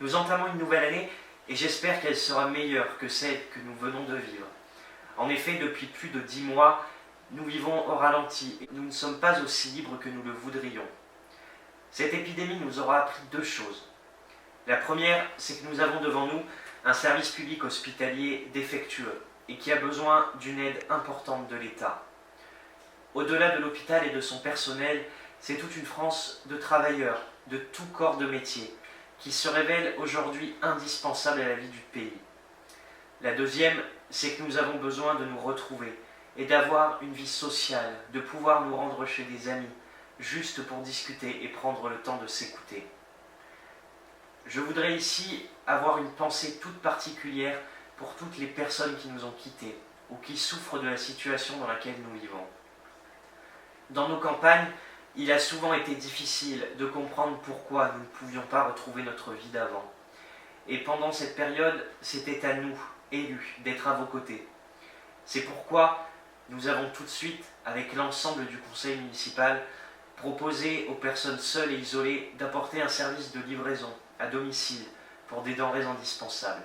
Nous entamons une nouvelle année et j'espère qu'elle sera meilleure que celle que nous venons de vivre. En effet, depuis plus de 10 mois, nous vivons au ralenti et nous ne sommes pas aussi libres que nous le voudrions. Cette épidémie nous aura appris deux choses. La première, c'est que nous avons devant nous un service public hospitalier défectueux et qui a besoin d'une aide importante de l'État. Au-delà de l'hôpital et de son personnel, c'est toute une France de travailleurs, de tout corps de métier, qui se révèle aujourd'hui indispensable à la vie du pays. La deuxième, c'est que nous avons besoin de nous retrouver et d'avoir une vie sociale, de pouvoir nous rendre chez des amis, juste pour discuter et prendre le temps de s'écouter. Je voudrais ici avoir une pensée toute particulière pour toutes les personnes qui nous ont quittés ou qui souffrent de la situation dans laquelle nous vivons. Dans nos campagnes, il a souvent été difficile de comprendre pourquoi nous ne pouvions pas retrouver notre vie d'avant. Et pendant cette période, c'était à nous, élus, d'être à vos côtés. C'est pourquoi nous avons tout de suite, avec l'ensemble du conseil municipal, proposé aux personnes seules et isolées d'apporter un service de livraison à domicile pour des denrées indispensables.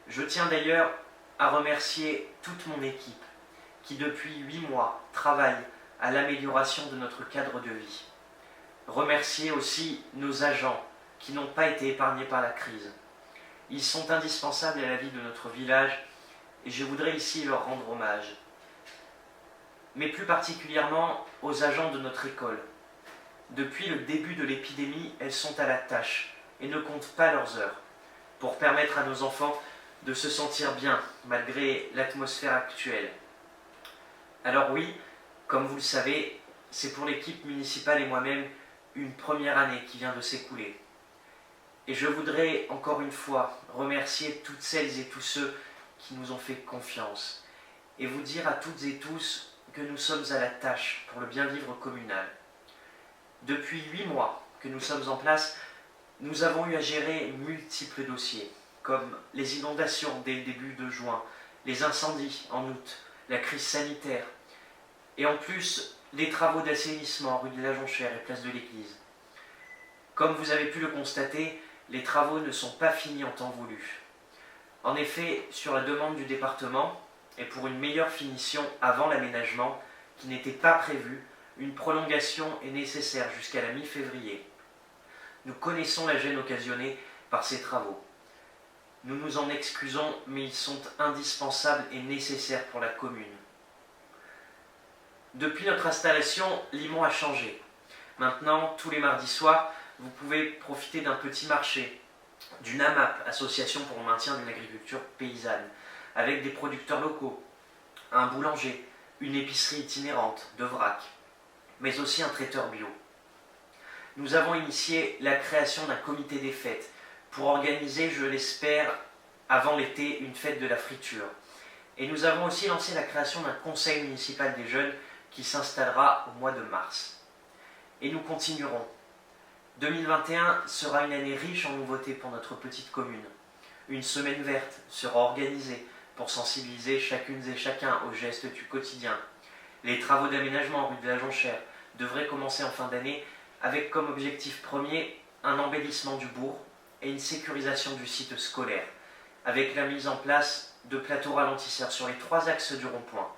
Je tiens d'ailleurs à remercier toute mon équipe qui depuis 8 mois travaille à l'amélioration de notre cadre de vie. Remercier aussi nos agents qui n'ont pas été épargnés par la crise. Ils sont indispensables à la vie de notre village et je voudrais ici leur rendre hommage. Mais plus particulièrement aux agents de notre école. Depuis le début de l'épidémie, elles sont à la tâche et ne comptent pas leurs heures pour permettre à nos enfants de se sentir bien malgré l'atmosphère actuelle. Alors oui, comme vous le savez, c'est pour l'équipe municipale et moi-même une première année qui vient de s'écouler. Et je voudrais encore une fois remercier toutes celles et tous ceux qui nous ont fait confiance et vous dire à toutes et tous que nous sommes à la tâche pour le bien-vivre communal. Depuis 8 mois que nous sommes en place, nous avons eu à gérer multiples dossiers, comme les inondations dès le début de juin, les incendies en août, la crise sanitaire, et en plus les travaux d'assainissement rue de la Jonchère et place de l'Église. Comme vous avez pu le constater, les travaux ne sont pas finis en temps voulu. En effet, sur la demande du département, et pour une meilleure finition avant l'aménagement, qui n'était pas prévu, une prolongation est nécessaire jusqu'à la mi-février. Nous connaissons la gêne occasionnée par ces travaux. Nous nous en excusons, mais ils sont indispensables et nécessaires pour la commune. Depuis notre installation, Limont a changé. Maintenant, tous les mardis soirs, vous pouvez profiter d'un petit marché, d'une AMAP, Association pour le maintien d'une agriculture paysanne, avec des producteurs locaux, un boulanger, une épicerie itinérante de vrac, mais aussi un traiteur bio. Nous avons initié la création d'un comité des fêtes pour organiser, je l'espère, avant l'été, une fête de la friture. Et nous avons aussi lancé la création d'un conseil municipal des jeunes qui s'installera au mois de mars. Et nous continuerons. 2021 sera une année riche en nouveautés pour notre petite commune. Une semaine verte sera organisée pour sensibiliser chacune et chacun aux gestes du quotidien. Les travaux d'aménagement rue de la Jonchère devraient commencer en fin d'année avec comme objectif premier un embellissement du bourg et une sécurisation du site scolaire, avec la mise en place de plateaux ralentisseurs sur les 3 axes du rond-point.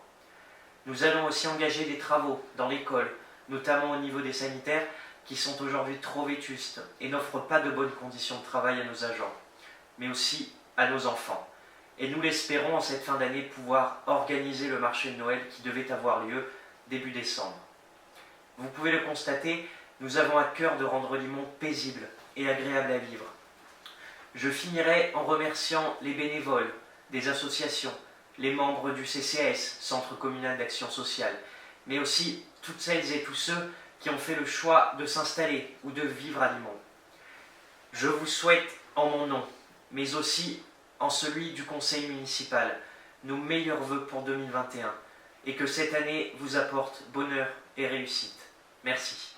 Nous allons aussi engager des travaux dans l'école, notamment au niveau des sanitaires, qui sont aujourd'hui trop vétustes et n'offrent pas de bonnes conditions de travail à nos agents, mais aussi à nos enfants. Et nous l'espérons en cette fin d'année pouvoir organiser le marché de Noël qui devait avoir lieu début décembre. Vous pouvez le constater, nous avons à cœur de rendre Limont paisible et agréable à vivre. Je finirai en remerciant les bénévoles des associations, les membres du CCAS, Centre communal d'action sociale, mais aussi toutes celles et tous ceux qui ont fait le choix de s'installer ou de vivre à Limont. Je vous souhaite en mon nom, mais aussi en celui du conseil municipal, nos meilleurs vœux pour 2021 et que cette année vous apporte bonheur et réussite. Merci.